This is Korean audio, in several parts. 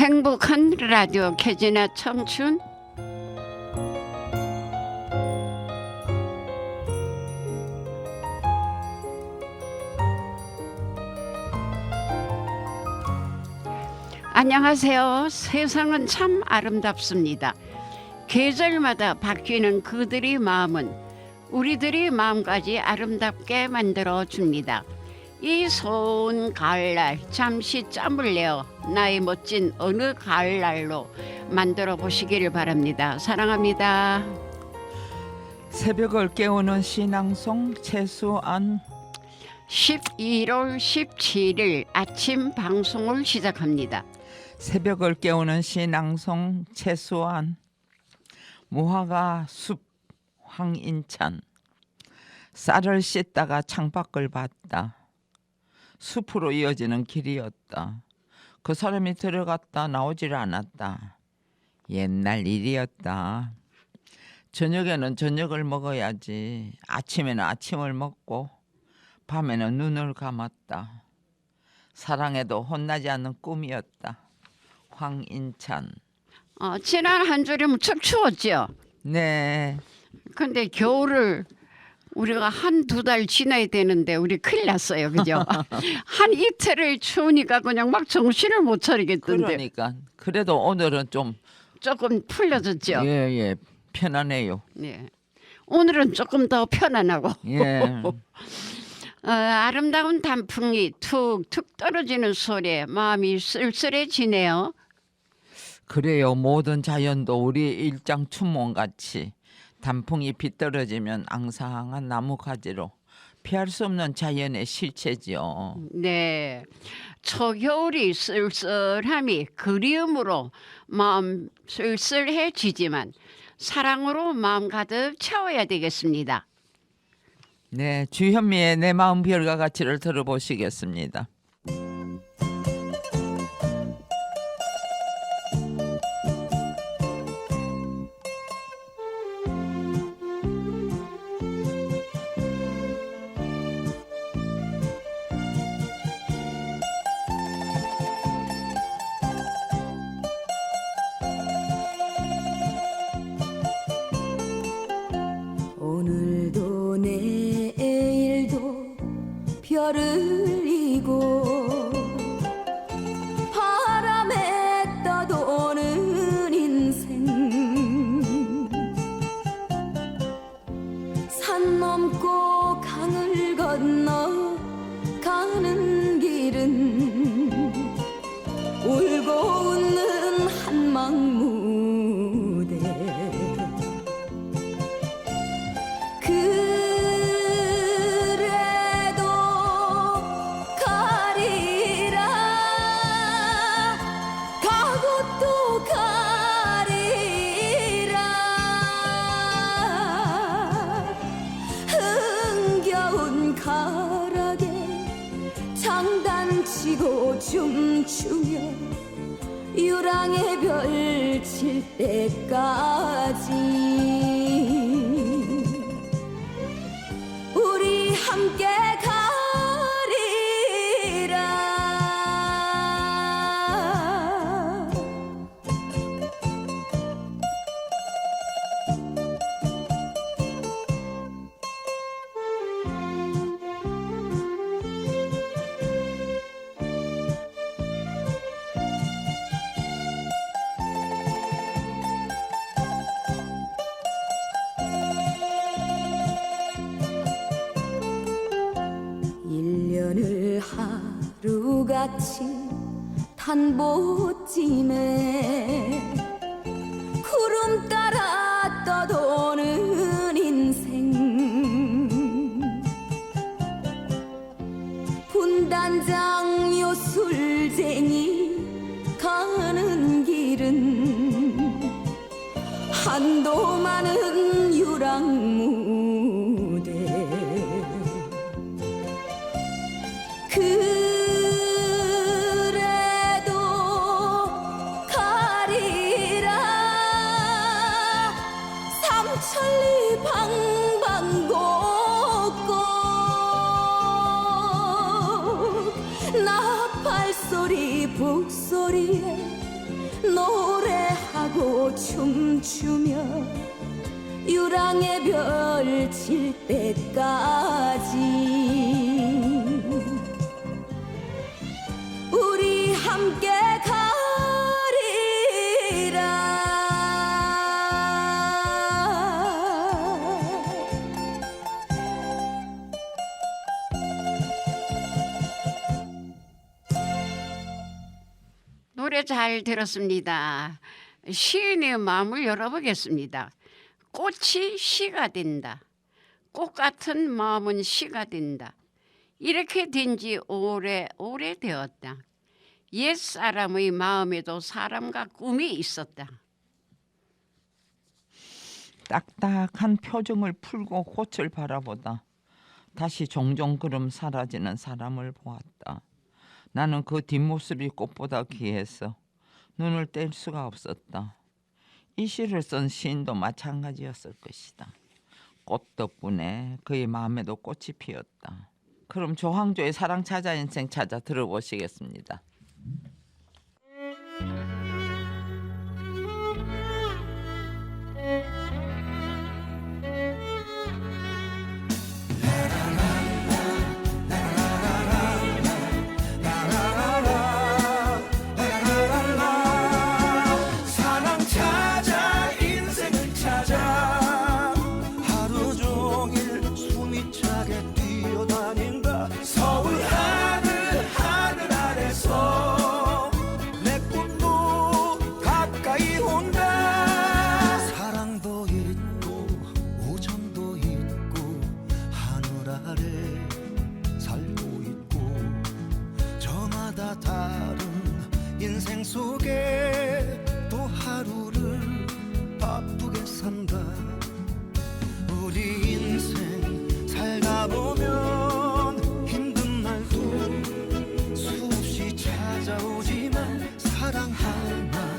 행복한 라디오 캐지나 청춘. 안녕하세요. 세상은 참 아름답습니다. 계절마다 바뀌는 그들의 마음은 우리들의 마음까지 아름답게 만들어 줍니다. 이 소은 가을날 잠시 짬을 내어 나의 멋진 어느 가을날로 만들어 보시기를 바랍니다. 사랑합니다. 새벽을 깨우는 신앙송 최수안. 11월 17일 아침 방송을 시작합니다. 새벽을 깨우는 신앙송 최수안. 무화과 숲 황인찬. 쌀을 씻다가 창밖을 봤다. 숲으로 이어지는 길이었다. 그 사람이 들어갔다 나오질 않았다. 옛날 일이었다. 저녁에는 저녁을 먹어야지. 아침에는 아침을 먹고 밤에는 눈을 감았다. 사랑해도 혼나지 않는 꿈이었다. 황인찬. 지난 한 주를 무척 추웠죠. 네. 근데 겨울을 우리가 한두 달 지나야 되는데 우리 큰일 났어요. 그죠? 한 이틀을 추우니까 그냥 막 정신을 못 차리겠던데. 그러니까 그래도 오늘은 좀 조금 풀려졌죠. 예, 편안해요. 네. 오늘은 조금 더 편안하고 예. 아름다운 단풍이 툭툭 떨어지는 소리에 마음이 쓸쓸해지네요. 그래요. 모든 자연도 우리 일장 춘몽같이 단풍이 비떨어지면 앙상한 나무가지로 피할 수 없는 자연의 실체지요. 네, 초겨울이 쓸쓸함이 그리움으로 마음 쓸쓸해지지만 사랑으로 마음 가득 채워야 되겠습니다. 네, 주현미의 내 마음 별과 가치를 들어보시겠습니다. 오늘도 내일도 별을 이고 바람에 떠도는 인생 산 넘고 강을 건너 가는 길은 울고 웃는 한방 무대 그래도 가리라 가고 또 가리라 흥겨운 가락에 장단치고 춤추며 유랑의 별 칠 때까지 우리 함께 가리라. 일년을 하루같이 탄보찜에 구름 따라 떠도는 인생 분단장 요술쟁이 가는 길은 한도 많은 유랑무대 그래도 가리라 삼천리 방방곡곡 나팔소리 북소리에 춤추며 유랑의 별 칠 때까지 우리 함께 노래 잘 들었습니다. 시인의 마음을 열어보겠습니다. 꽃이 시가 된다. 꽃 같은 마음은 시가 된다. 이렇게 된 지 오래되었다. 옛사람의 마음에도 사람과 꿈이 있었다. 딱딱한 표정을 풀고 꽃을 바라보다 다시 종종 그름 사라지는 사람을 보았다. 나는 그 뒷모습이 꽃보다 귀해서 눈을 뗄 수가 없었다. 이 시를 쓴 시인도 마찬가지였을 것이다. 꽃 덕분에 그의 마음에도 꽃이 피었다. 그럼 조항조의 사랑 찾아 인생 찾아 들어보시겠습니다. 사랑 찾아 인생을 찾아 하루 종일 숨이 차게 뛰어다닌다. 서울 하늘 아래서 내 꿈도 가까이 온다. 사랑도 있고 우정도 있고 하늘 아래 살고 있고 저마다 다른 인생 속에 또 하루를 바쁘게 산다. 우리 인생 살다 보면 힘든 날도 수없이 찾아오지만 사랑 하나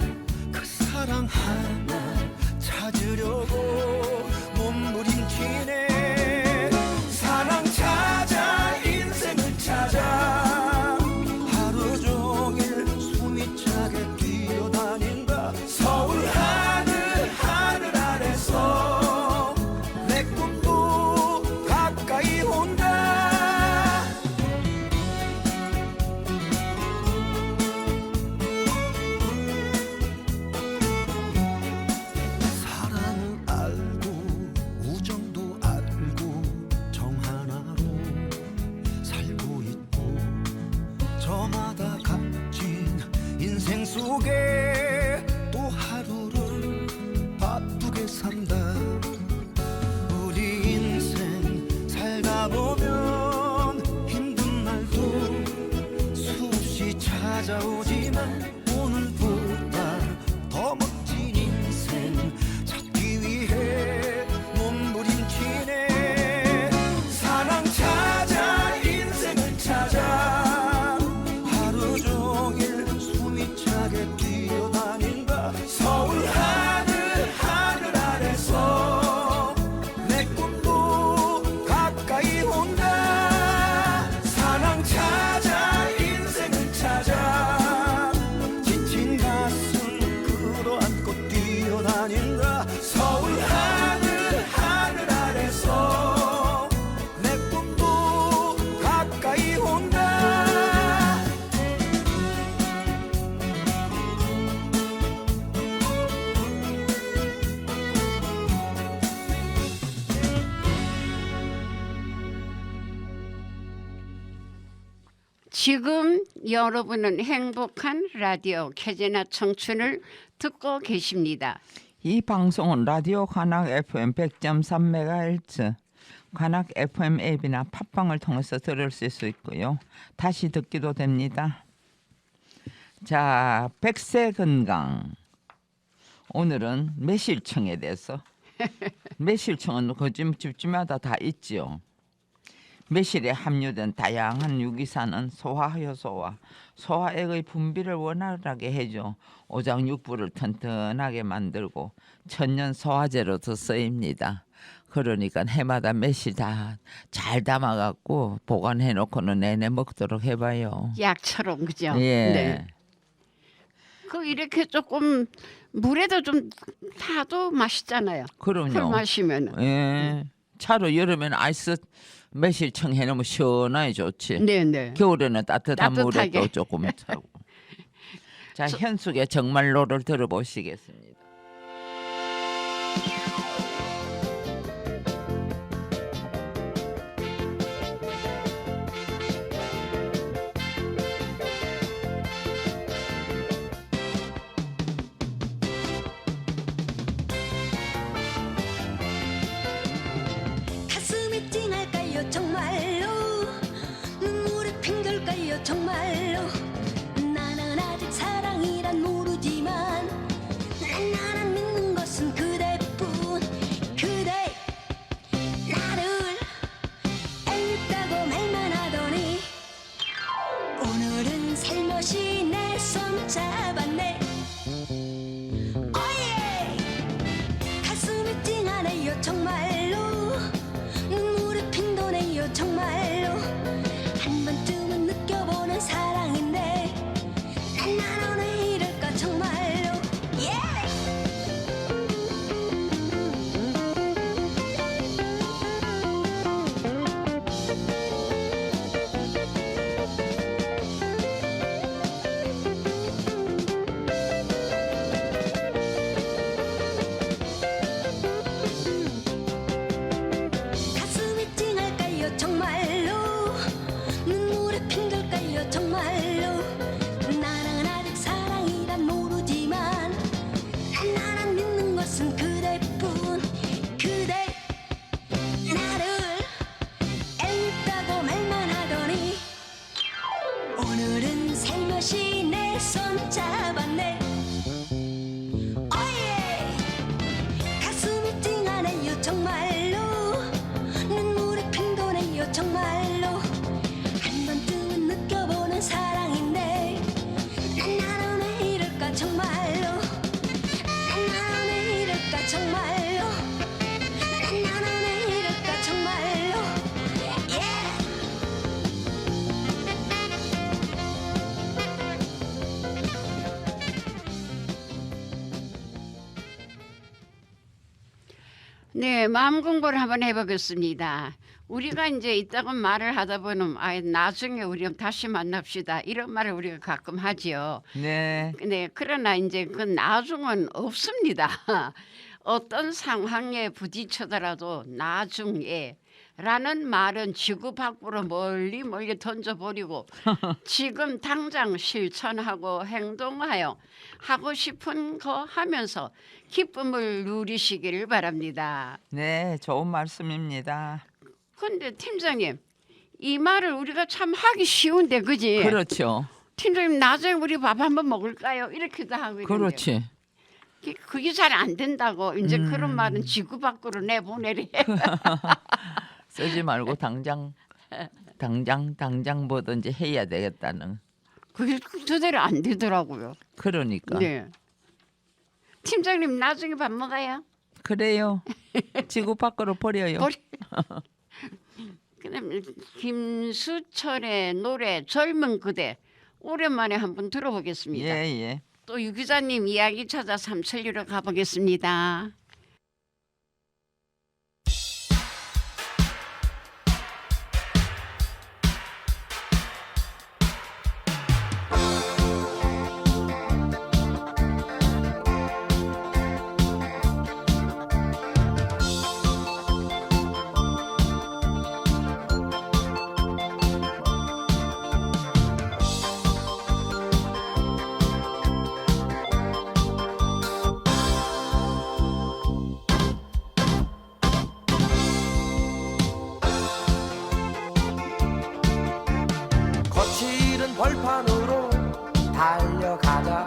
그 사랑 하나 찾으려고 몸부림치네. 사랑 찾아 인생을 찾아 하루 종일 숨이 차게 뛰어다닌다. 서울 하늘 아래서 내 꿈도 가까이 온다. 사랑을 알고 우정도 알고 정 하나로 살고 있고 저마다 값진 인생 속에 또 하루를 바쁘게 산다. 우리 인생 살다 보면 힘든 날도 수없이 찾아오지만 오늘보다 더 멋진 인생 찾기 위해 몸부림치네. 사랑 찾아 인생을 찾아 하루 종일 숨이 차게 뛰어다닌다. 서울 하늘 아래서 내 꿈도 가까이 온다. 사랑 찾아 인생을 찾아 지친 가슴 끌어안고 뛰어다닌다. 서울 하늘 아래서 내 꿈도 가까이 온다. 지금 여러분은 행복한 라디오 캐제나 청춘을 듣고 계십니다. 이 방송은 라디오 관악 FM 100.3MHz, 관악 FM 앱이나 팟빵을 통해서 들을 수 있고요. 다시 듣기도 됩니다. 자, 100세 건강. 오늘은 매실청에 대해서. 매실청은 그 집집마다 다 있지요. 매실에 함유된 다양한 유기산은 소화효소와 소화액의 분비를 원활하게 해줘 오장육부를 튼튼하게 만들고 천년 소화제로도 쓰입니다. 그러니까 해마다 매실 다 잘 담아갖고 보관해놓고는 내내 먹도록 해봐요. 약처럼 그죠? 예. 네. 그 이렇게 조금 물에도 좀 타도 맛있잖아요. 물 그럼요. 마시면. 예. 차로 여름에는 아이스 매실 청 해놓으면 시원하게 좋지. 네네. 겨울에는 따뜻한 물에 따뜻하게. 또 조금 차고. 자, 현숙의 정말로를 들어보시겠습니다. 가슴이 찡할까요 정말로 눈물이 핑돌까요 정말로 나는 아직 사랑이란 모르지만 나는 믿는 것은 그대뿐 그대 나를 애있다고 말만 하더니 오늘은 살며시 내 손 잡았네 오예 가슴이 찡하네요 정말로 눈물이 핑도네요 정말로 한 번쯤은 느껴보는 사랑인데 난 왜 이럴까 정말로 가슴이 찡할까요 정말로 눈물이 핑돌까요 정말로 나는 아직 사랑이란 모르지만 나는 믿는 것은 그대뿐 그대 나를 애있다고 말만 하더니 오늘은 살며시 내 손 잡았네 오예 가슴이 찡하네요 정말로 눈물이 핑도네요 정말로 한 번쯤은 느껴보는 사랑인데 나는 왜 이럴까 정말로 나는 왜 이럴까 정말로 나는 왜 이럴까 정말로 네, 마음 공부를 한번 해보겠습니다. 우리가 이제 이따가 말을 하다 보면 나중에 우리 다시 만납시다 이런 말을 우리가 가끔 하지요. 네. 네, 그러나 이제 그 나중은 없습니다. 어떤 상황에 부딪혀더라도 나중에 라는 말은 지구 밖으로 멀리 멀리 던져버리고 지금 당장 실천하고 행동하여 하고 싶은 거 하면서 기쁨을 누리시기를 바랍니다. 네, 좋은 말씀입니다. 근데 팀장님 이 말을 우리가 참 하기 쉬운데 그지? 그렇죠. 팀장님 나중에 우리 밥 한번 먹을까요? 이렇게도 하고 있는데 그렇지. 그게 잘 안 된다고 이제 그런 말은 지구 밖으로 내보내래. 쓰지 말고 당장 뭐든지 해야 되겠다는. 그게 그대로 안 되더라고요. 그러니까. 네. 팀장님 나중에 밥 먹어요. 그래요. 지구 밖으로 버려요. 그다음에 김수철의 노래 젊은 그대 오랜만에 한번 들어보겠습니다. 예, 예. 또 유 기자님 이야기 찾아 삼천리로 가보겠습니다. 거칠은 벌판으로 달려가자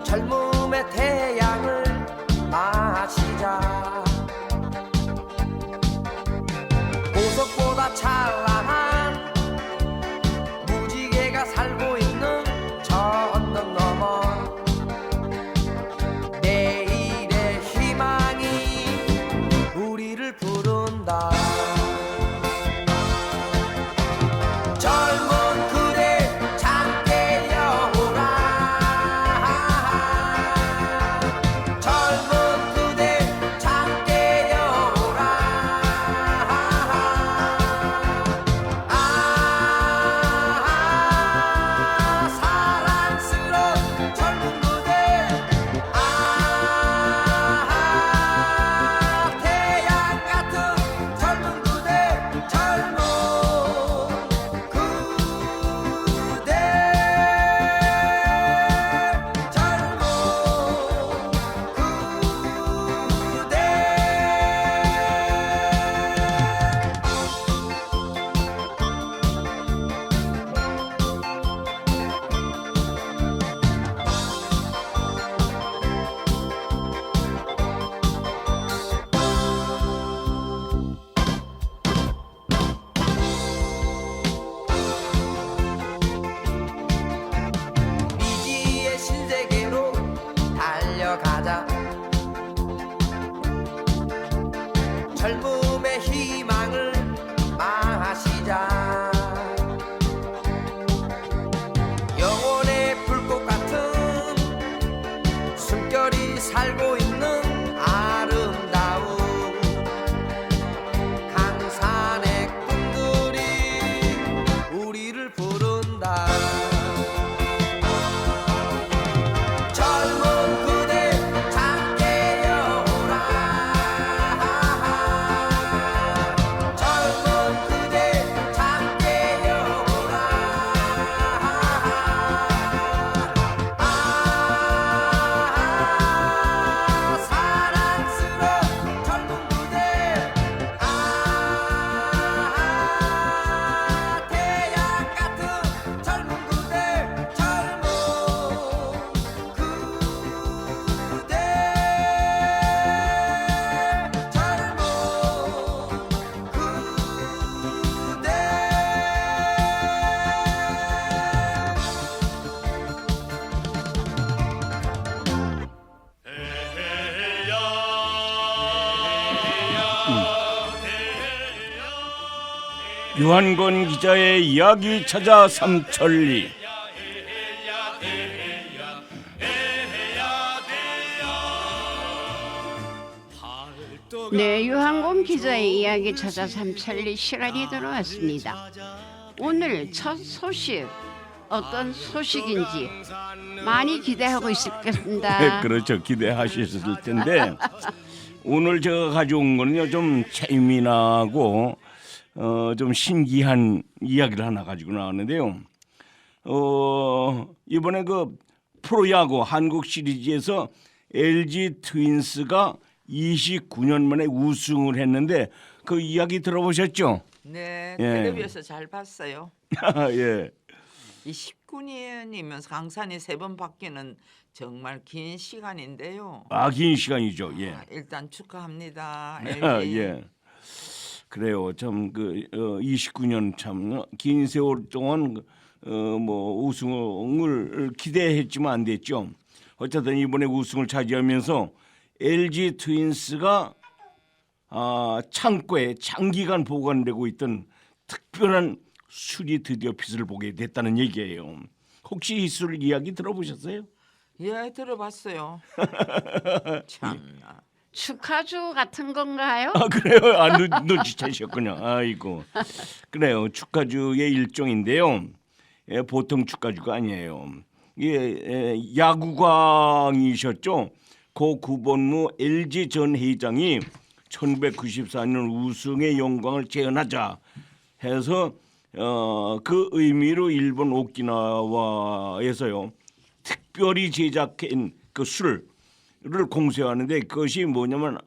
젊음의 태양을 마시자 보석보다 찬란한 무지개가 살고 있는 저 언덕 넘어 내일의 희망이 우리를 부른다 젊은 그대 잠 깨어오라 특별히 살고 있는 아름다운 강산의 꿈들이 우리를 부른다. 젊은 그대 잠 깨어오라. 젊은 그대 잠 깨어오라. 사랑스러운 젊은 그대. 태양 같은 젊은 그대. 젊은 그대. 유한권 기자의 이야기 찾아 삼천리. 네, 유한공 기자의 이야기 찾아 삼천리 시간이 들어왔습니다. 오늘 첫 소식 어떤 소식인지 많이 기대하고 있겠습니다. 그렇죠. 기대하셨을 텐데 오늘 제가 가져온 거는요 좀 재미나고 좀 신기한 이야기를 하나 가지고 나왔는데요. 이번에 그 프로야구 한국 시리즈에서 LG 트윈스가 29년 만에 우승을 했는데 그 이야기 들어보셨죠? 네, 예. 텔레비에서 잘 봤어요. 예. 이 19년이면 강산이 3번 바뀌는 정말 긴 시간인데요. 긴 시간이죠. 예. 일단 축하합니다. LG. 예. 그래요. 참 그 29년 참 긴 세월 동안 뭐 우승을 기대했지만 안 됐죠. 어쨌든 이번에 우승을 차지하면서 LG 트윈스가 창고에 장기간 보관되고 있던 특별한 술이 드디어 빛을 보게 됐다는 얘기예요. 혹시 이 술 이야기 들어보셨어요? 예, 들어봤어요. 참나. 축하주 같은 건가요? 그래요? 눈치채셨군요. 아이고. 그래요. 축가주의 일종인데요. 보통 축가주가 아니에요. 야구광이셨죠. 고 구본무 LG 전 회장이 1994년 우승의 영광을 재현하자 해서 그 의미로 일본 오키나와에서요 특별히 제작한 그 술을 공수하는데 그것이 뭐냐면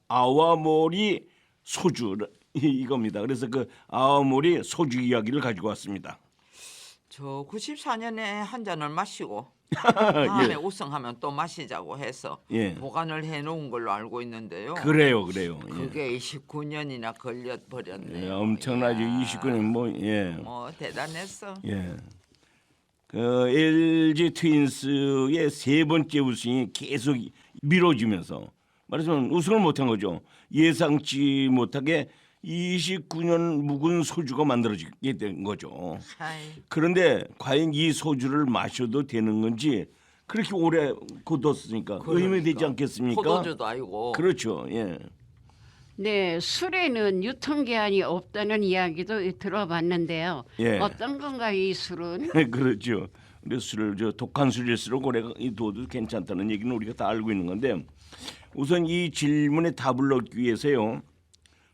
아와모리 소주 이겁니다. 그래서 그 아와모리 소주 이야기를 가지고 왔습니다. 저 94년에 한 잔을 마시고 다음에 예. 우승하면 또 마시자고 해서 예. 보관을 해놓은 걸로 알고 있는데요. 그래요. 예. 그게 29년이나 걸려 버렸네요. 예, 엄청나죠. 29년 뭐 대단했어. 예. 그 LG 트윈스의 세 번째 우승이 계속 미뤄지면서 말하자면 우승을 못한 거죠. 예상치 못하게 29년 묵은 소주가 만들어지게 된 거죠. 아이, 그런데 과연 이 소주를 마셔도 되는 건지 그렇게 오래 굳었으니까 의미되지 않겠습니까? 포도주도 아니고. 그렇죠. 예. 네, 술에는 유통기한이 없다는 이야기도 들어봤는데요. 예. 어떤 건가 이 술은? 그렇죠. 근데 술을 독한 술일수록 오래 둬도 괜찮다는 얘기는 우리가 다 알고 있는 건데 우선 이 질문에 답을 얻기 위해서요.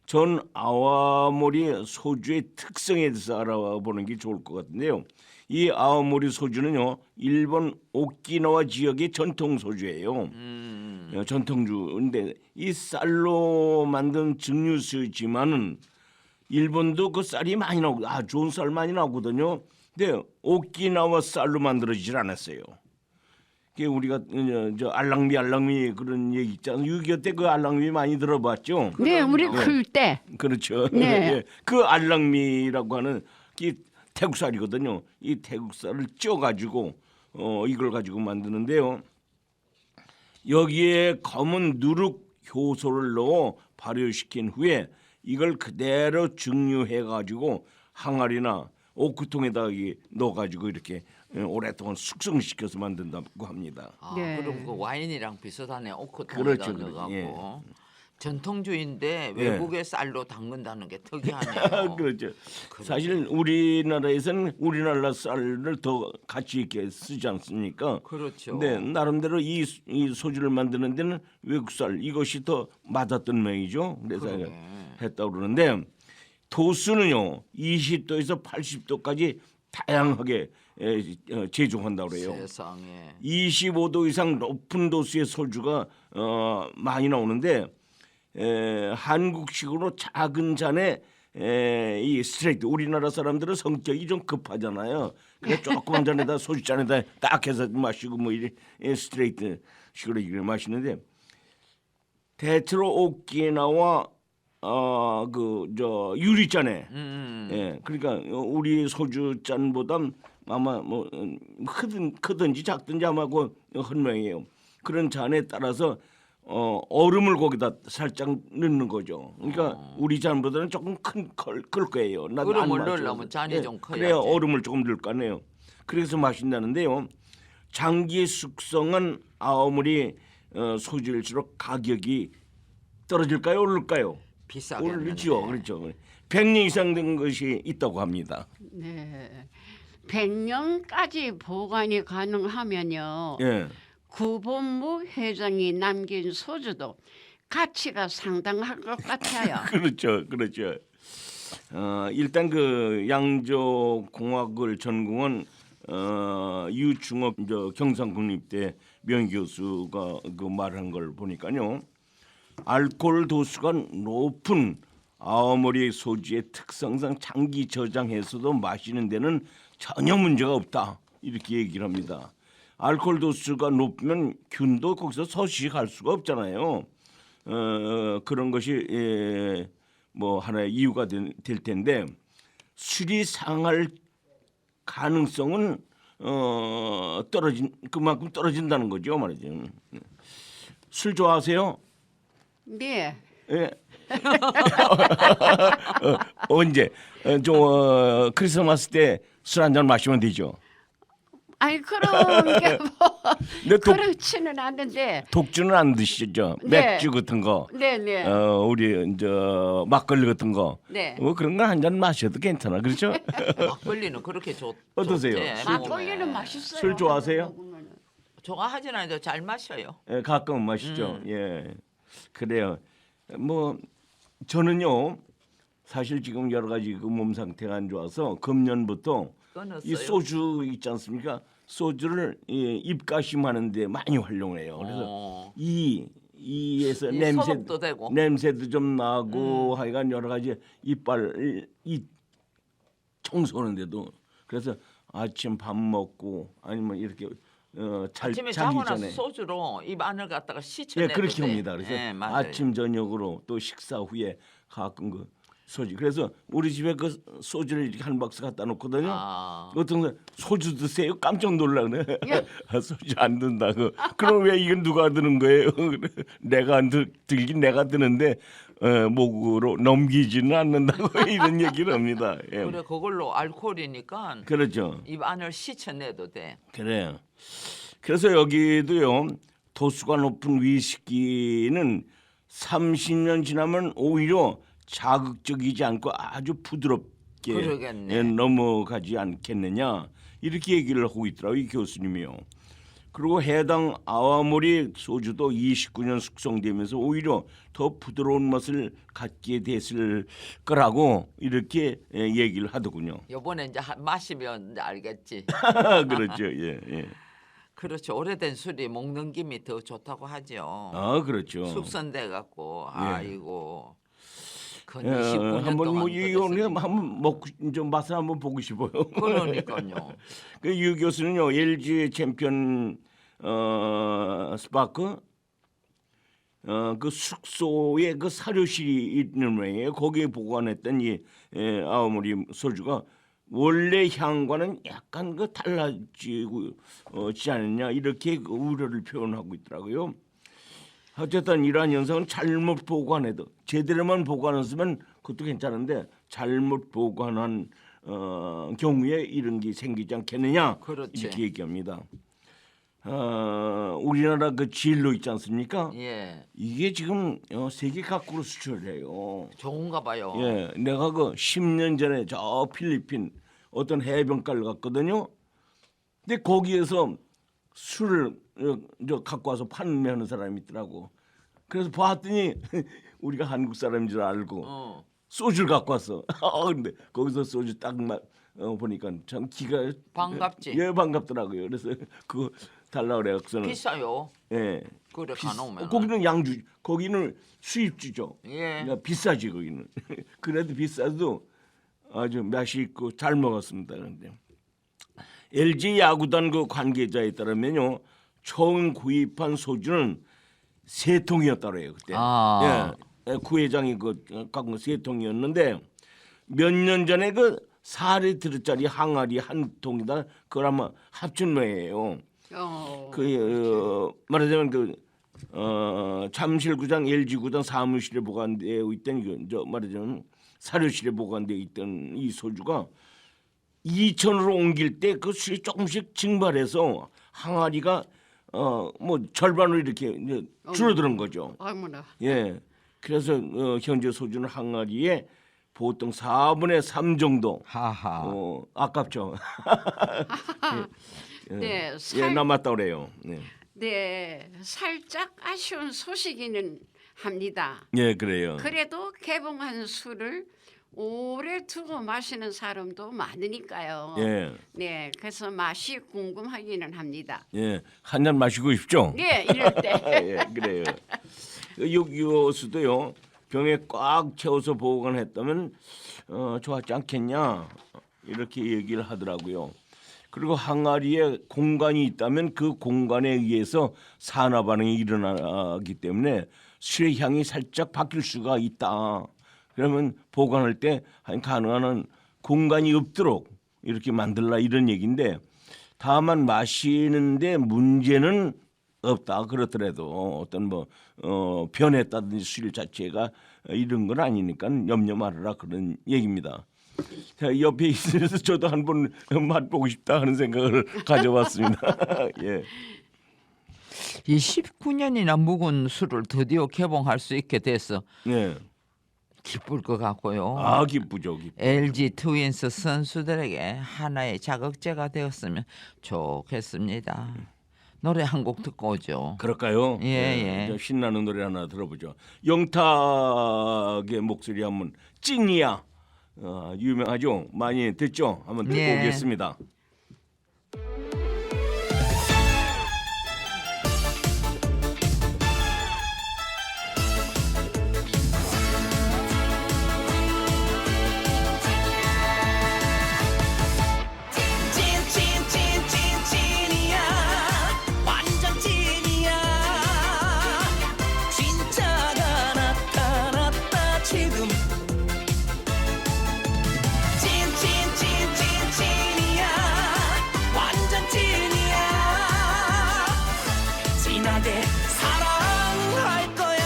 전 아와모리 소주의 특성에 대해서 알아보는 게 좋을 것 같은데요. 이 아와모리 소주는요, 일본 오키나와 지역의 전통 소주예요. 전통주인데 이 쌀로 만든 증류수지만은 일본도 그 쌀이 많이 나오고 좋은 쌀 많이 나오거든요. 근데 오키나와 쌀로 만들어지질 않았어요. 우리가 저 알랑미 그런 얘기 있잖아요. 6.25 때 그 알랑미 많이 들어봤죠? 네, 우리 클 때. 그렇죠. 네. 예. 그 알랑미라고 하는 이 태국쌀이거든요. 이 태국쌀을 쪄가지고 이걸 가지고 만드는데요. 여기에 검은 누룩 효소를 넣어 발효시킨 후에 이걸 그대로 증류해가지고 항아리나 오크통에다 넣어가지고 이렇게 오랫동안 숙성시켜서 만든다고 합니다. 아, 네. 그럼 그 와인이랑 비슷하네. 오크통에다 그렇죠, 넣어갖고 예. 전통주의인데 예. 외국의 쌀로 담근다는 게 특이하네요. 그렇죠. 사실 우리나라에서는 우리나라 쌀을 더 가치 있게 쓰지 않습니까? 그렇죠. 네, 나름대로 이 소주를 만드는 데는 외국 쌀 이것이 더 맞았던 모양이죠. 그래서 그러게. 했다고 그러는데 도수는요 20도에서 80도까지 다양하게 제조한다고 그래요. 세상에. 25도 이상 높은 도수의 소주가 많이 나오는데 한국식으로 작은 잔에 이 스트레이트 우리나라 사람들은 성격이 좀 급하잖아요. 그냥 조그만 잔에다 소주 잔에다 딱 해서 마시고 뭐 이래 스트레이트 식으로 이렇게 마시는데 대체로 오키나와 그 저 유리잔에 예 그러니까 우리 소주 잔보다 아마 뭐 크든지 작든지 아마 그 헌명이에요. 그런 잔에 따라서 얼음을 거기다 살짝 넣는 거죠. 그러니까 우리 잔보다는 조금 클 거예요. 얼음을 넣으려면 잔이 좀 커야지. 그래야 얼음을 조금 넣을 거 아니에요. 그래서 마신다는데요. 장기 숙성한 아오모리 소주일수록 가격이 떨어질까요? 오를까요? 비싸겠네. 오르죠. 그렇죠. 100년 이상 된 것이 있다고 합니다. 네. 100년까지 보관이 가능하면요. 예. 구본무 회장이 남긴 소주도 가치가 상당할 것 같아요. 그렇죠. 그렇죠. 일단 그 양조 공학을 전공한 유충업 경상국립대 명교수가 그 말한 걸 보니까요. 알코올 도수가 높은 아오모리 소주의 특성상 장기 저장해서도 마시는 데는 전혀 문제가 없다. 이렇게 얘기를 합니다. 알코올 도수가 높으면 균도 거기서 서식할 수가 없잖아요. 그런 것이 뭐 하나의 이유가 될 텐데 술이 상할 가능성은 그만큼 떨어진다는 거죠, 말이죠. 술 좋아하세요? 네. 예. 언제? 크리스마스 때 술 한 잔 마시면 되죠. 아니 그런 게 뭐 근데 그렇지는 않은데. 독주는 안 드시죠? 네. 맥주 같은 거. 네네. 우리 저 막걸리 같은 거. 네. 뭐 그런 거 한 잔 마셔도 괜찮아. 그렇죠? 막걸리는 그렇게 어떠세요? 좋대, 막걸리는 몸에. 맛있어요. 술 좋아하세요? 좋아하진 않아도 잘 마셔요. 예, 가끔은 마시죠. 예. 그래요. 뭐 저는요. 사실 지금 여러 가지 그 몸 상태가 안 좋아서 금년부터 끊었어요. 이 소주 있지 않습니까? 소주를 입가심하는데 많이 활용해요. 그래서 이에서 이 소독도 되고. 냄새도 좀 나고 하여간 여러 가지 이빨 청소하는데도 그래서 아침 밥 먹고 아니면 이렇게 아침에 자기 자고 나서 전에 소주로 입 안을 갖다가 씻어내도 예 그렇게 돼. 합니다. 그래서 예, 맞아요. 아침 저녁으로 또 식사 후에 가끔 그 소주 그래서 우리 집에 그 소주를 이렇게 한 박스 갖다 놓거든요. 아. 어떤 거 소주 드세요? 깜짝 놀라네. 소주 안 든다고. 그럼 왜 이건 누가 드는 거예요? 내가 안 들긴 내가 드는데 목으로 넘기지는 않는다고 이런 얘기를 합니다. 예. 그래 그걸로 알코올이니까 그렇죠. 입 안을 씻어내도 돼. 그래요. 그래서 여기도요 도수가 높은 위스키는 30년 지나면 오히려 자극적이지 않고 아주 부드럽게 그러겠네. 넘어가지 않겠느냐 이렇게 얘기를 하고 있더라고요 이 교수님이요. 그리고 해당 아와모리 소주도 29년 숙성되면서 오히려 더 부드러운 맛을 갖게 됐을 거라고 이렇게 얘기를 하더군요. 요번에 이제 마시면 이제 알겠지. 그렇죠. 예, 예. 그렇죠. 오래된 술이 먹는 김이 더 좋다고 하죠. 아 그렇죠. 숙성돼 갖고 아이고. 그 예, 29년 한번 동안 뭐 이거는 그랬으니까. 한번 먹고 좀 맛을 한번 보고 싶어요. 그러니까요. 그 유 교수는요 LG 챔피언 스파크 그 숙소에 그 사료실이 있는 모양이에요. 거기에 보관했던 이 아오모리 소주가 원래 향과는 약간 그 달라지고 지 않느냐 이렇게 그 우려를 표현하고 있더라고요. 어쨌든 이러한 현상은 잘못 보관해도 제대로만 보관했으면 그것도 괜찮은데 잘못 보관한 경우에 이런 게 생기지 않겠느냐 그렇지. 이렇게 얘기합니다. 우리나라 그 진로 있지 않습니까? 예, 이게 지금 세계 각국으로 수출해요. 좋은가 봐요. 예, 내가 그 10년 전에 저 필리핀 어떤 해변가를 갔거든요. 근데 거기에서 술을 저 갖고 와서 판매하는 사람이 있더라고. 그래서 봤더니 우리가 한국 사람인 줄 알고 소주를 갖고 왔어. 근데 거기서 소주 딱 보니까 참 기가 반갑지? 예, 반갑더라고요. 그래서 그 달라 그래갖고서는 비싸요. 예. 그래 가놓으면. 거기는 양주, 거기는 수입주죠. 예. 그러니까 비싸지 거기는. 그래도 비싸도 아주 맛이 있고 잘 먹었습니다. 그런데 LG 야구단 그 관계자에 따르면요, 처음 구입한 소주는 3통이었다래요 그때. 아. 예, 구회장이 그 갖고 3통이었는데 몇 년 전에 그 4리터짜리 항아리 한 통이다. 그걸 아마 합친 거예요. 말하자면 그 잠실구장 LG구단 사무실에 보관되어 있던 저 말하자면 사료실에 보관되어 있던 이 소주가 이천으로 옮길 때 그 술이 조금씩 증발해서 항아리가 뭐 절반으로 이렇게 이제 줄어드는 거죠. 어머나. 예. 그래서 현재 소주는 항아리에 보통 4분의 3 정도. 하하. 아깝죠. 네, 예, 남았다 그래요. 네. 네, 살짝 아쉬운 소식이는 합니다. 예, 그래요. 그래도 개봉한 술을 오래 두고 마시는 사람도 많으니까요. 예. 네, 그래서 맛이 궁금하기는 합니다. 예. 한 잔 마시고 싶죠? 네, 이럴 때. 예, 그래요. 육유수도요. 병에 꽉 채워서 보관했다면 좋았지 않겠냐 이렇게 얘기를 하더라고요. 그리고 항아리에 공간이 있다면 그 공간에 의해서 산화 반응이 일어나기 때문에 술의 향이 살짝 바뀔 수가 있다. 그러면 보관할 때 가능한 한 공간이 없도록 이렇게 만들라 이런 얘기인데, 다만 마시는데 문제는 없다 그렇더라도 어떤 뭐 변했다든지 술 자체가 이런 건 아니니까 염려 말아라 그런 얘기입니다. 자, 옆에 있으면서 저도 한번 맛보고 싶다 하는 생각을 가져봤습니다. 예. 이 19년이나 묵은 술을 드디어 개봉할 수 있게 돼서 네. 기쁠 것 같고요. 아, 기쁘죠, 기쁘. LG 트윈스 선수들에게 하나의 자극제가 되었으면 좋겠습니다. 노래 한 곡 듣고 오죠. 그럴까요? 예, 예. 신나는 노래 하나 들어보죠. 영탁의 목소리 한번 찐이야. 유명하죠. 많이 듣죠. 한번 듣고 예. 오겠습니다. 찐이야 완전 찐이야 진짜가 나타났다 지금 찐이야 완전 찐이야 진하게 사랑할 거야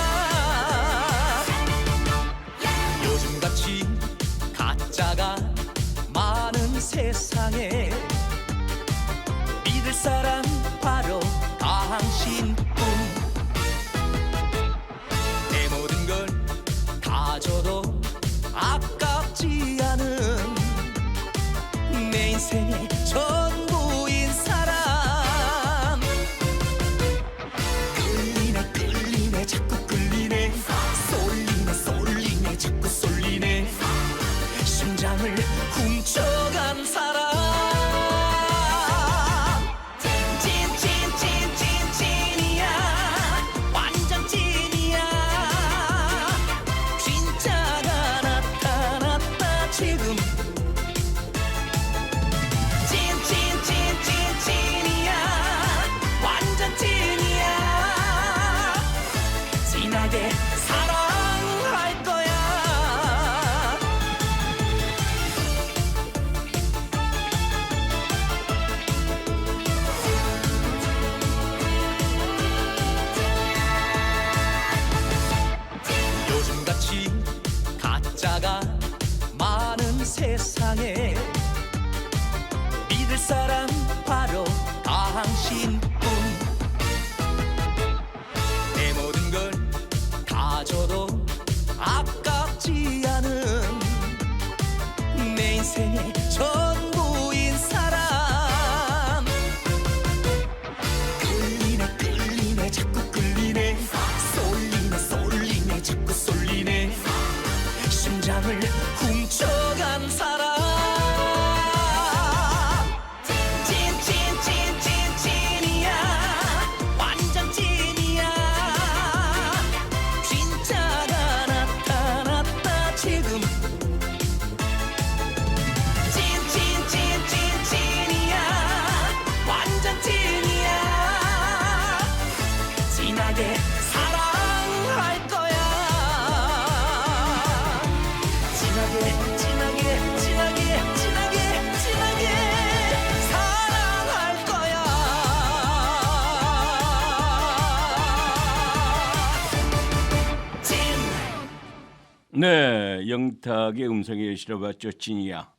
요즘같이 가짜가 많은 세상에 믿을 사람 바로 당신뿐 내 모든 걸 가져도 아깝지 않은 내 인생의 전부인 사람 끌리네 자꾸 끌리네 쏠리네 자꾸 쏠리네 심장을 훔쳐간 사람 찐이야 완전 찐이야 진짜가 나타났다 지금 찐이야 완전 찐이야 진하게 사랑할 거야 요즘같이 가짜가 많은 세상에 사람 바로 당신뿐 내 모든 걸 다 줘도 아깝지 않은 내 인생의 전부인 사람 끌리네 끌리네 자꾸 끌리네 쏠리네 자꾸 쏠리네 심장을 훔쳐간 사람 찐이야 완전 찐이야 진짜가 나타났다 지금 찐이야 완전 찐이야 진하게 사랑할 거야 진하게 사랑할 거야 찐 네, 영탁의 음성에 실어봤죠. 찐이야.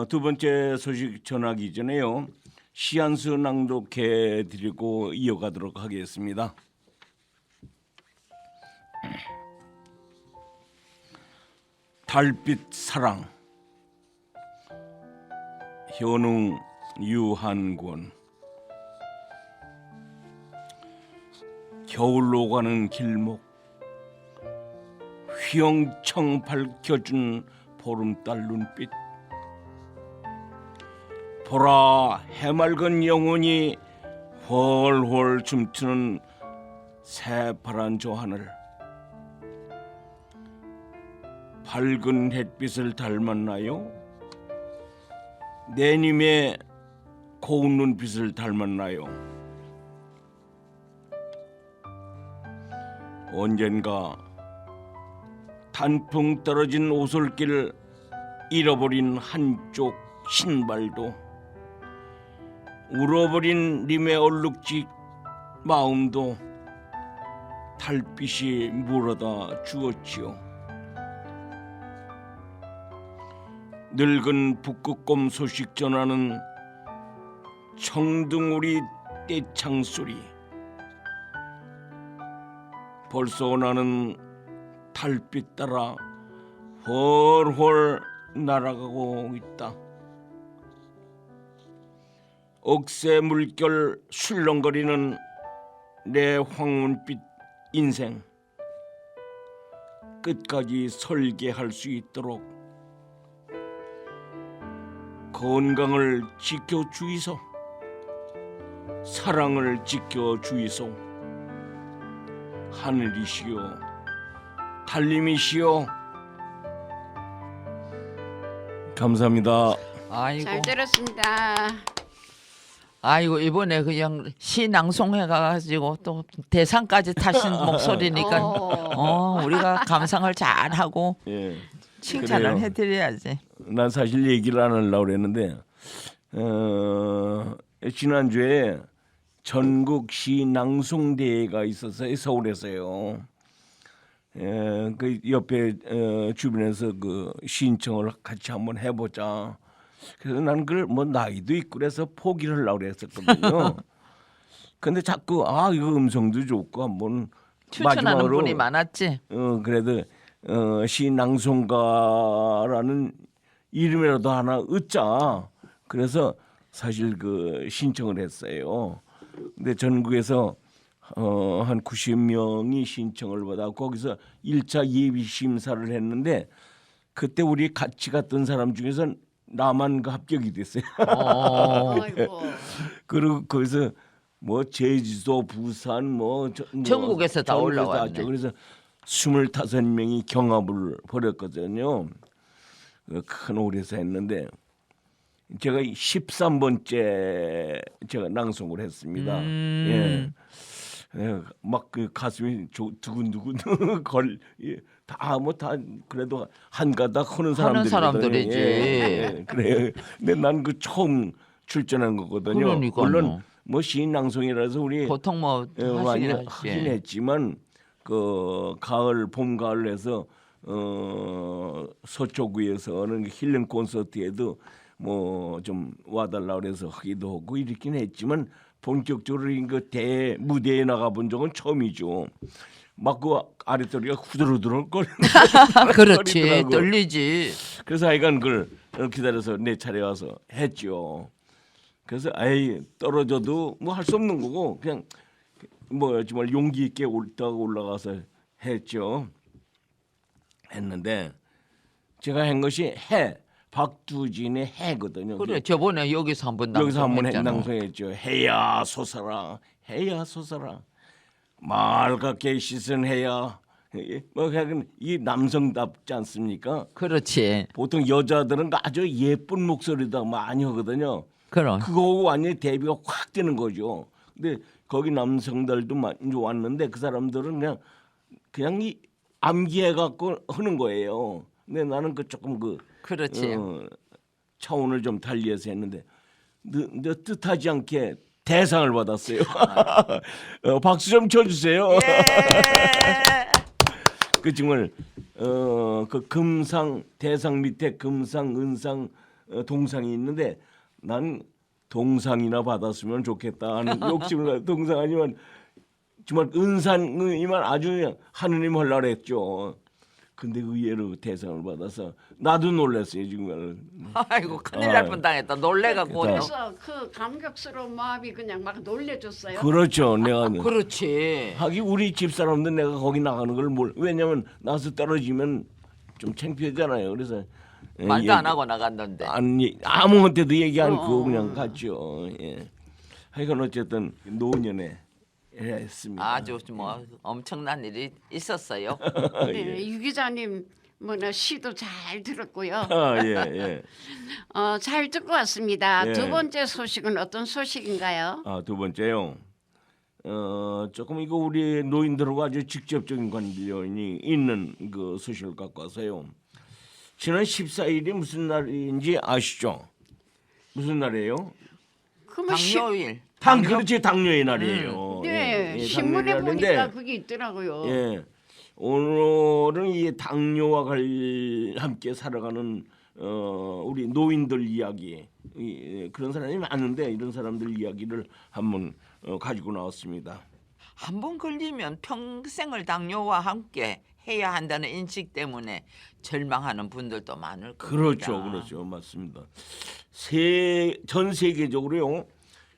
두 번째 소식 전하기 전에요. 시 한 수 낭독해 드리고 이어가도록 하겠습니다. 달빛 사랑 현웅 유한권 겨울로 가는 길목 휘영청 밝혀준 보름달 눈빛 보라 해맑은 영혼이 훨훨 춤추는 새파란 저 하늘 밝은 햇빛을 닮았나요? 내님의 고운 눈빛을 닮았나요? 언젠가 단풍 떨어진 오솔길을 잃어버린 한쪽 신발도 울어버린 님의 얼룩지 마음도 달빛이 물어다 주었지요. 늙은 북극곰 소식 전하는 청둥오리 떼창 소리 벌써 나는 달빛 따라 훨훨 날아가고 있다. 억새 물결 술렁거리는 내 황혼빛 인생 끝까지 설계할 수 있도록 건강을 지켜주이소 사랑을 지켜주이소 하늘이시여 달님이시여 감사합니다. 아이고. 잘 들었습니다. 아이고 이번에 그냥 시 낭송해가지고 또 대상까지 타신 목소리니까 우리가 감상을 잘하고 예, 칭찬을 그래요. 해드려야지. 난 사실 얘기를 안 하려고 그랬는데 지난주에 전국 시 낭송 대회가 있었어요. 서울에서요. 그 옆에 주변에서 그 신청을 같이 한번 해보자. 그래서 나는 그걸 뭐 나이도 있고 그래서 포기를 하려고 그랬었거든요. 근데 자꾸 이거 음성도 좋고 한번 추천하는 마지막으로 분이 많았지. 그래도 시낭송가라는 이름이라도 하나 얻자. 그래서 사실 그 신청을 했어요. 근데 전국에서 한 90명이 신청을 받아 거기서 1차 예비 심사를 했는데 그때 우리 같이 갔던 사람 중에서 나만 그 합격이 됐어요. 아이고. 그리고 거기서 뭐 제주도, 부산 뭐 전국에서 다 전국에서 올라왔네. 왔죠. 그래서 25명이 경합을 벌였거든요. 큰 홀에서 했는데 제가 13번째 제가 낭송을 했습니다. 예. 막 그 가슴이 두근두근 다 그래도 한가닥 하는 사람들이지. 그래요. 근데 난 그 처음 출전한 거거든요. 그러니까요. 물론 뭐 시인 낭송이라서 우리 보통 뭐 많이 하시긴 하긴 했지만 그 가을 봄 가을에서 서초구에서는 힐링 콘서트에도 뭐 좀 와달라 그래서 하기도 하고 이렇긴 했지만 본격적으로 그 무대에 나가본 적은 처음이죠. 막 그 아랫도리가 후들후들 그렇지 떨리지. 그래서 하여간 그걸 기다려서 내 차례 와서 했죠. 그래서 아이 떨어져도 뭐 할 수 없는 거고 그냥 뭐 정말 용기 있게 올라가서 했죠. 했는데 제가 한 것이 해 박두진의 해거든요. 그래 저번에 여기서 한번 여기서 한번 낭송했잖아. 낭송했죠. 해야 솟아라, 해야 솟아라. 맑게 씻은 해야. 뭐 그냥 이 남성답지 않습니까? 그렇지. 보통 여자들은 아주 예쁜 목소리다 많이 하거든요. 그럼 그거하고 완전히 대비가 확 되는 거죠. 근데 거기 남성들도 많이 왔는데 그 사람들은 그냥 이 암기해 갖고 하는 거예요. 근데 나는 그 조금 그렇지. 차원을 좀 달리해서 했는데 너 뜻하지 않게 대상을 받았어요. 박수 좀 쳐주세요. 그 정말 그 금상 대상 밑에 금상, 은상, 동상이 있는데 난 동상이나 받았으면 좋겠다 하는 욕심을 가지고 동상 아니면 정말 은상이만 아주 그냥 하느님 하려고 했죠. 근데 의외로 대상을 받아서 나도 놀랐어요 정말. 아이고 큰일 날 뻔당했다. 놀래갖고. 그래서 그 감격스러운 마음이 그냥 막 놀래줬어요. 그렇죠. 내가 그렇지. 하긴 우리 집 사람들 내가 거기 나가는 걸 왜냐면 나서 떨어지면 좀 창피하잖아요. 그래서 말도 안 하고 나간던데. 아니 아무한테도 얘기 안 하고 그냥 갔죠. 예. 하여간 어쨌든 노년에 했습니다. 아주 뭐 엄청난 일이 있었어요. 네, 유 기자님 뭐나 시도 잘 들었고요. 아, 예, 예. 잘 듣고 왔습니다. 예. 두 번째 소식은 어떤 소식인가요? 아, 두 번째요. 조금 이거 우리 노인들하고 아주 직접적인 관련이 있는 그 소식을 갖고 와서요. 지난 14일이 무슨 날인지 아시죠? 무슨 날이에요? 그러면 당뇨일. 그렇지 당뇨의 날이에요. 네, 예, 신문에 당뇨의 보니까 날인데, 그게 있더라고요. 예, 오늘은 이 당뇨와 함께 살아가는 우리 노인들 이야기 그런 사람이 많은데 이런 사람들 이야기를 한번 가지고 나왔습니다. 한 번 걸리면 평생을 당뇨와 함께 해야 한다는 인식 때문에 절망하는 분들도 많을 겁니다. 그렇죠, 그렇죠, 맞습니다. 전 세계적으로요.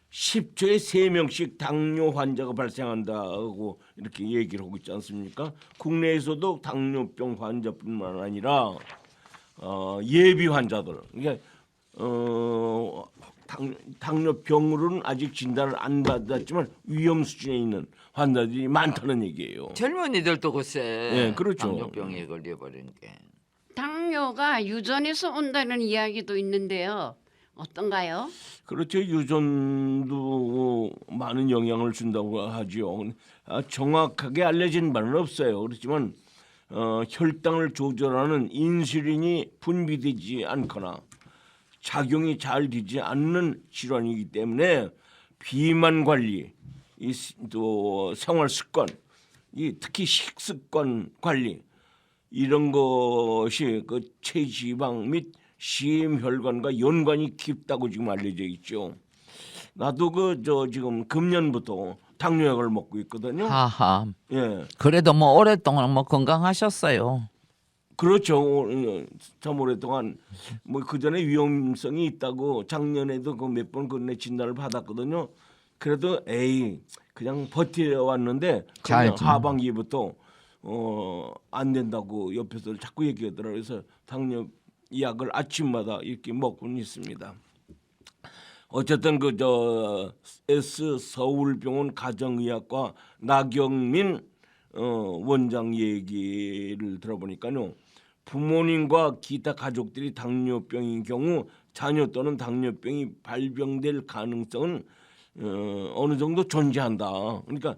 10초에 3명씩 당뇨 환자가 발생한다고 이렇게 얘기를 하고 있지 않습니까? 국내에서도 당뇨병 환자뿐만 아니라 예비 환자들, 그러니까 당뇨병으로는 아직 진단을 안 받았지만 위험 수준에 있는 환자들이 많다는 얘기예요. 젊은이들도 글쎄 예, 그렇죠. 당뇨병에 걸려버린 게. 당뇨가 유전에서 온다는 이야기도 있는데요. 어떤가요? 그렇죠. 유전도 많은 영향을 준다고 하죠. 정확하게 알려진 바는 없어요. 그렇지만 혈당을 조절하는 인슐린이 분비되지 않거나 작용이 잘 되지 않는 질환이기 때문에 비만 관리, 또 생활 습관, 특히 식습관 관리 이런 것이 그 체지방 및 심혈관과 연관이 깊다고 지금 알려져 있죠. 나도 지금 금년부터 당뇨약을 먹고 있거든요. 하하. 예, 그래도 뭐 오랫동안 뭐 건강하셨어요. 그렇죠. 참 오랫동안 뭐 그 전에 위험성이 있다고 작년에도 그 몇 번 내 진단을 받았거든요. 그래도 그냥 버텨왔는데 그냥 하반기부터 안 된다고 옆에서 자꾸 얘기하더라고요. 그래서 당뇨 약을 아침마다 이렇게 먹고는 있습니다. 어쨌든 S 서울병원 가정의학과 나경민 원장 얘기를 들어보니까요. 부모님과 기타 가족들이 당뇨병인 경우 자녀 또는 당뇨병이 발병될 가능성은 어느 정도 존재한다. 그러니까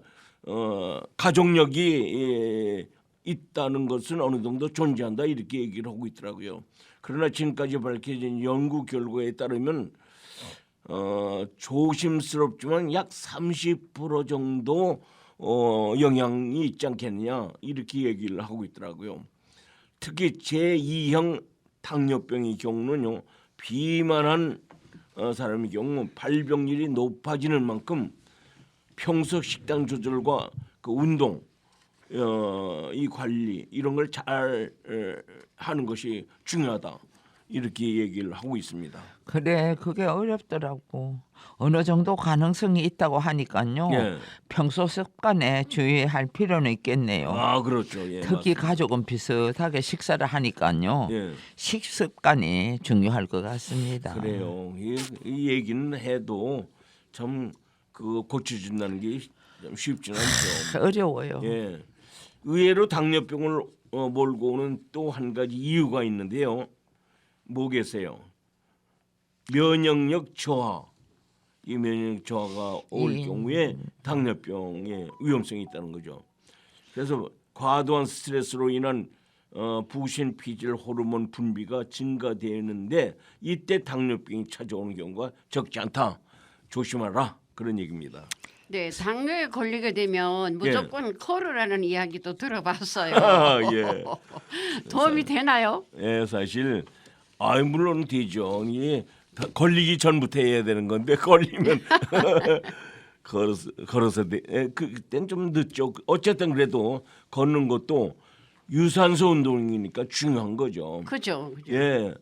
가족력이 있다는 것은 어느 정도 존재한다 이렇게 얘기를 하고 있더라고요. 그러나 지금까지 밝혀진 연구 결과에 따르면 조심스럽지만 약 30% 정도 영향이 있지 않겠느냐 이렇게 얘기를 하고 있더라고요. 특히 제2형 당뇨병의 경우는요 비만한 사람의 경우 발병률이 높아지는 만큼 평소 식단 조절과 그 운동, 이 관리 이런 걸 잘 하는 것이 중요하다. 이렇게 얘기를 하고 있습니다. 그래, 그게 어렵더라고. 어느 정도 가능성이 있다고 하니까요. 예. 평소 습관에 주의할 필요는 있겠네요. 아, 그렇죠. 예, 특히 맞습니다. 가족은 비슷하게 식사를 하니까요. 예. 식습관이 중요할 것 같습니다. 그래요. 이 얘기는 해도 참 그 고쳐준다는 게 좀 쉽지는 않죠. 어려워요. 예. 의외로 당뇨병을 몰고 오는 또 한 가지 이유가 있는데요. 뭐겠어요? 면역력 저하. 이 면역력 저하가 올 경우에 당뇨병의 위험성이 있다는 거죠. 그래서 과도한 스트레스로 인한 부신 피질 호르몬 분비가 증가되는데 이때 당뇨병이 찾아오는 경우가 적지 않다. 조심하라. 그런 얘기입니다. 네, 당뇨에 걸리게 되면 무조건 코르라는 이야기도 들어봤어요. 아, 예. 도움이 되나요? 예, 사실 물론 되죠. 이게 걸리기 전부터 해야 되는 건데 걸리면 걸어서 그때는 좀 늦죠. 어쨌든 그래도 걷는 것도 유산소 운동이니까 중요한 거죠. 그죠. 예.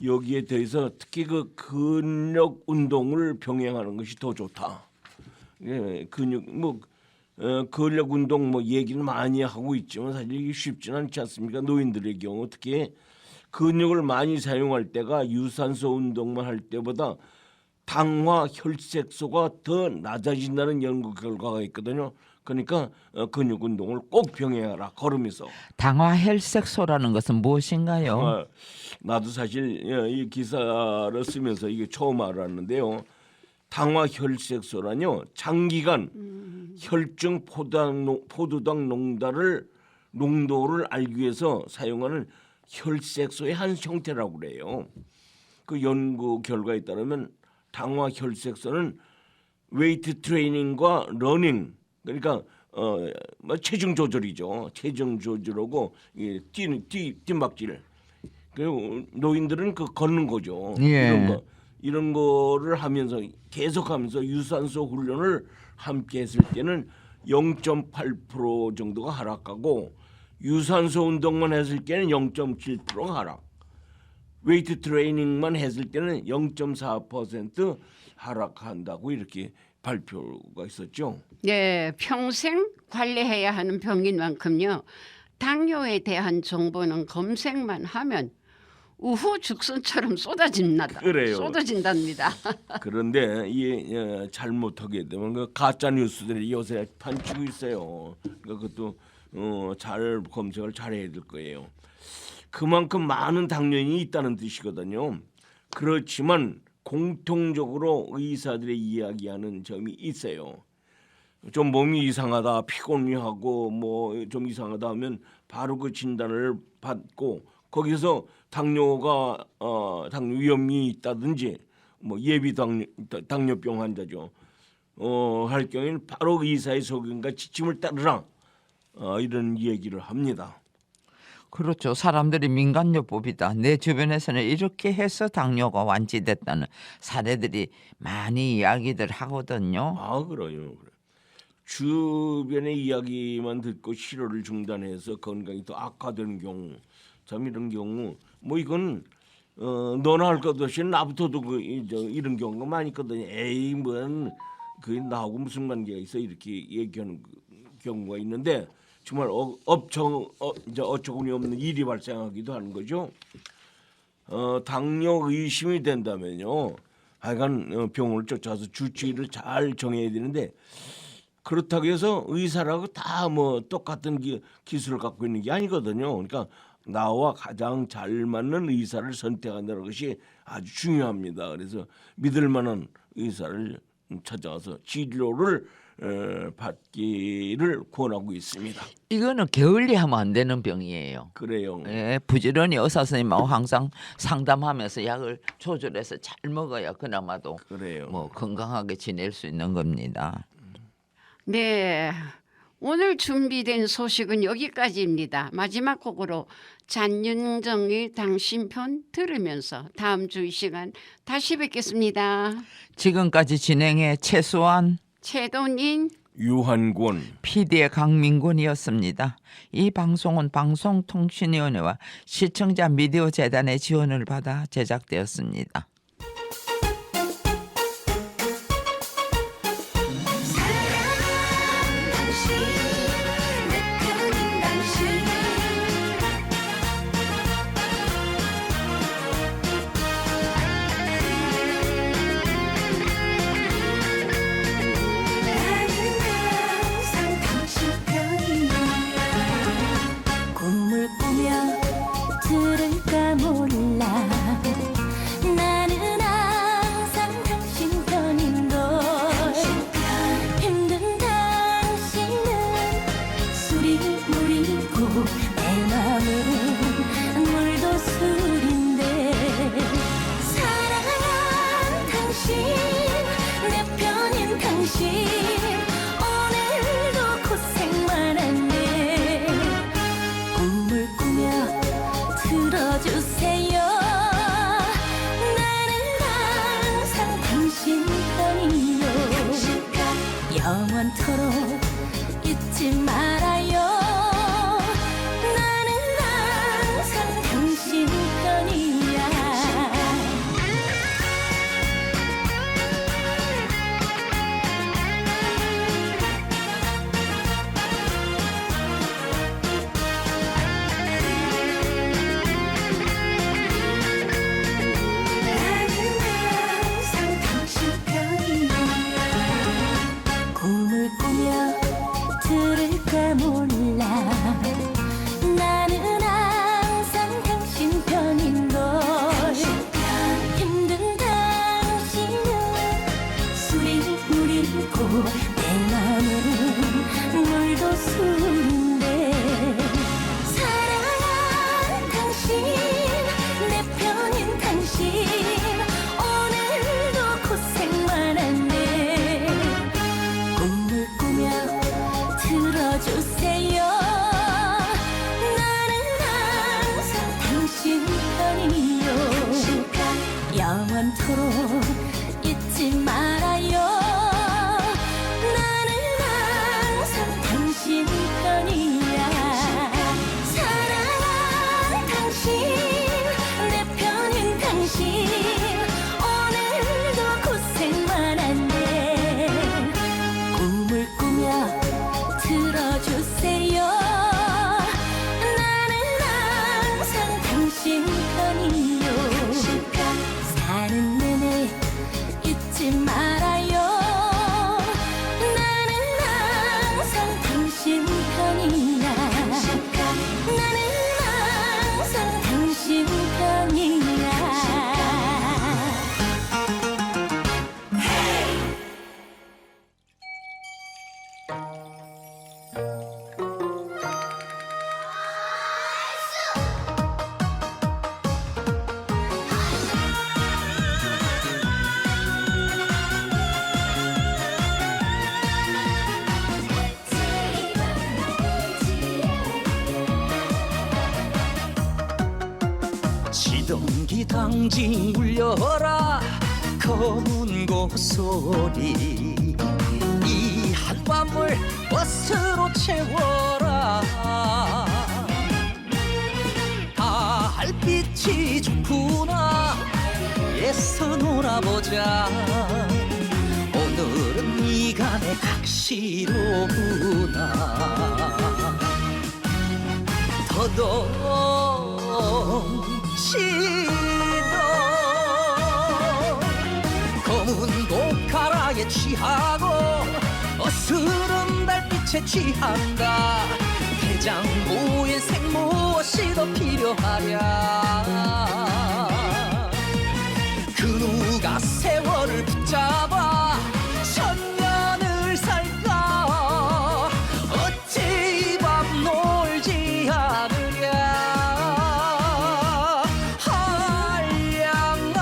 여기에 대해서 특히 그 근력 운동을 병행하는 것이 더 좋다. 예, 근력 운동 얘기는 많이 하고 있지만 사실 이게 쉽지는 않지 않습니까? 노인들의 경우 특히 근육을 많이 사용할 때가 유산소 운동만 할 때보다 당화 혈색소가 더 낮아진다는 연구 결과가 있거든요. 그러니까 근육 운동을 꼭 병행하라. 걸으면서. 당화 혈색소라는 것은 무엇인가요? 나도 사실 이 기사를 쓰면서 이게 처음 알았는데요. 당화 혈색소라뇨 장기간 혈중 포도당 농도를 알기 위해서 사용하는 혈색소의 한 형태라고 그래요. 그 연구 결과에 따르면 당화 혈색소는 웨이트 트레이닝과 러닝 그러니까 체중 조절이죠. 체중 조절하고 뒷박질. 그리고 노인들은 그 걷는 거죠. 예. 이런 거를 하면서 계속하면서 유산소 훈련을 함께 했을 때는 0.8% 정도가 하락하고 유산소 운동만 했을 때는 0.7%가 하락. 웨이트 트레이닝만 했을 때는 0.4% 하락한다고 이렇게 발표가 있었죠. 네, 평생 관리해야 하는 병인 만큼요. 당뇨에 대한 정보는 검색만 하면 우후 죽순처럼 그래요. 쏟아진답니다. 그런데 이 잘못하게 되면 그 가짜 뉴스들이 요새 판치고 있어요. 그러니까 그것도 잘 검색을 잘해야 될 거예요. 그만큼 많은 당뇨인이 있다는 뜻이거든요. 그렇지만 공통적으로 의사들의 이야기하는 점이 있어요. 좀 몸이 이상하다, 피곤하고 뭐 좀 이상하다 하면 바로 그 진단을 받고 거기서 당뇨 위험이 있다든지 뭐 예비 당뇨병 환자죠. 할 경우에는 바로 의사의 소견과 지침을 따르라. 이런 얘기를 합니다. 그렇죠. 사람들이 민간요법이다. 내 주변에서는 이렇게 해서 당뇨가 완치됐다는 사례들이 많이 이야기들 하거든요. 아, 그래요. 주변의 이야기만 듣고 치료를 중단해서 건강이 더 악화되는 경우, 참 이런 경우 뭐 이건 너나 할 것 없이 나부터도 이런 경우가 많이 있거든요. 에이 뭔 그게 나하고 무슨 관계가 있어 이렇게 얘기하는 경우가 있는데 정말 어처구니 없는 일이 발생하기도 하는 거죠. 당뇨 의심이 된다면요, 하여간 병원을 쫓아서 주치의를 잘 정해야 되는데 그렇다고 해서 의사라고 다 뭐 똑같은 기술을 갖고 있는 게 아니거든요. 그러니까 나와 가장 잘 맞는 의사를 선택한다는 것이 아주 중요합니다. 그래서 믿을 만한 의사를 찾아와서 치료를 받기를 권하고 있습니다. 이거는 게을리하면 안 되는 병이에요. 그래요. 예, 부지런히 의사 선생님하고 항상 상담하면서 약을 조절해서 잘 먹어야 그나마도 그래요. 뭐 건강하게 지낼 수 있는 겁니다. 네, 오늘 준비된 소식은 여기까지입니다. 마지막 곡으로 잔윤정의 당신 편 들으면서 다음 주 이 시간 다시 뵙겠습니다. 지금까지 진행해 최수환, 최돈인 유한권. PD의 강민군이었습니다. 이 방송은 방송통신위원회와 시청자 미디어 재단의 지원을 받아 제작되었습니다. 꿈을 꾸며 들을까 몰라 나는 항상 당신 편인걸 힘든 당신은 술이 물이고 내 맘은 물도 술인데 사랑한 당신 내 편인 당신 오늘도 고생만 했네 꿈을 꾸며 들어주세요 나는 항상 당신 편이요 영원토록 잊지 말아요 나는 항상 당신 편이야 꿈을 꾸며 들을까 몰라 나는 항상 당신 편인걸 힘든 당신은 술이 물이고 내 맘은 물도 술인데 사랑한 당신 내 편인 당신 오늘도 고생만 했네 꿈을 꾸며 들어주세요 나는 항상 당신 편이요 영원토록 잊지 말아요 나는 항상 당신 편이야 사랑한 당신 내 편인 당신 오늘도 고생만 했네 꿈을 꾸며 들어주세요 나는 항상 당신 편이요 사는 내내 잊지 말아요 나는 항상 당신 편이야 나는 항상 당신 편이야 지동기 당징 울려라 검은 고소리 이 한밤을 버스로 채워라 달빛이 좋구나 애써 놀아보자 오늘은 네가 내 각시로구나 더동치도 검은 고카라에 취하고 어스른 달빛에 취한다 대장부의 생 무엇이 더 필요하랴 그 누가 세월을 붙잡아 천년을 살까 어찌 밤 놀지 않으랴 한량아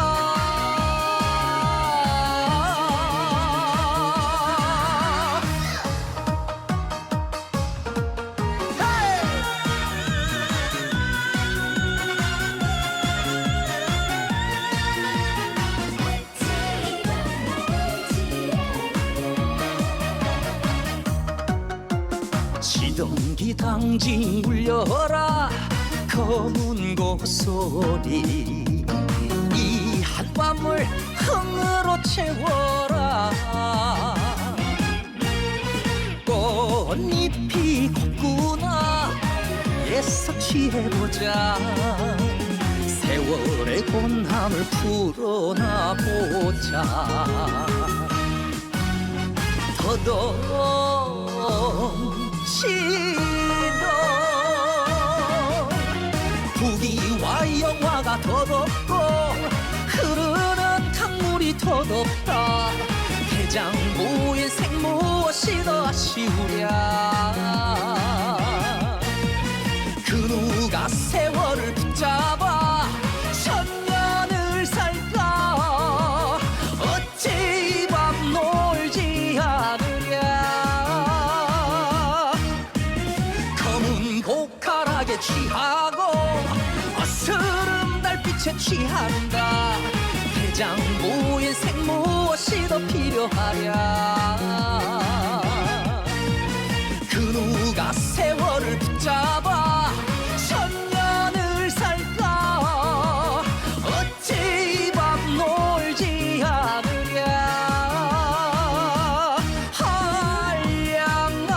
기동기 당징 울려라 검은 고소리 이 한밤을 흥으로 채워라 꽃잎이 곱구나 애써 취해보자 세월의 곤함을 풀어나 보자 더덕시도 부귀와 영화가 더덥고 흐르는 강물이 더덥다 대장부의 생무엇이 더 아쉬우랴 그 누가 세월을 붙잡아 천년을 살까 어찌 이 밤 놀지 않으랴 검은 고칼하게 취하고 어스름 달빛에 취한다 대장부의 생무엇이 더 필요하랴 그 누가 세월을 붙잡아 천년을 살까 어찌 이 밤 놀지 않으랴 한량아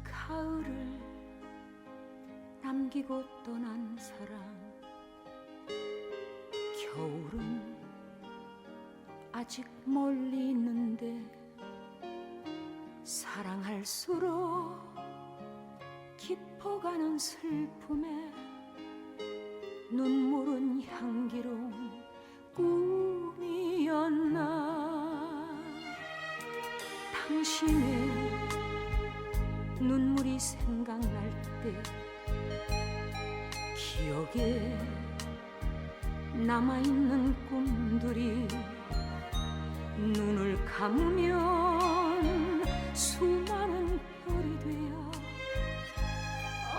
가을을 남기고 떠난 사람 겨울은 아직 멀리 있는데 사랑할수록 깊어가는 슬픔에 눈물은 향기로운 꿈이었나 당신의 눈물이 생각날 때 기억에 남아있는 꿈들이 눈을 감으면 수많은 별이 되어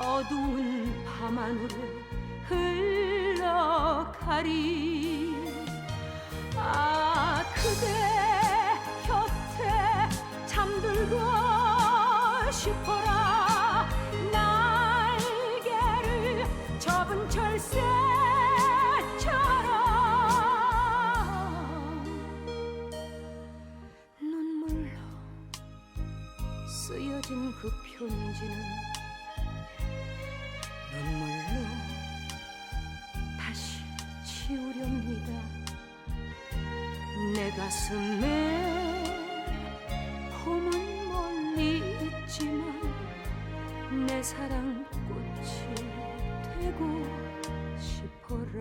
어두운 밤하늘에 흘러가리 아 그대 곁에 잠들고 싶어라 날개를 접은 철새처럼 눈물로 쓰여진 그 편지는 눈물로 다시 지우렵니다 내 가슴에 봄은 멀리 있지만 내 사랑 꽃이 되고 싶어라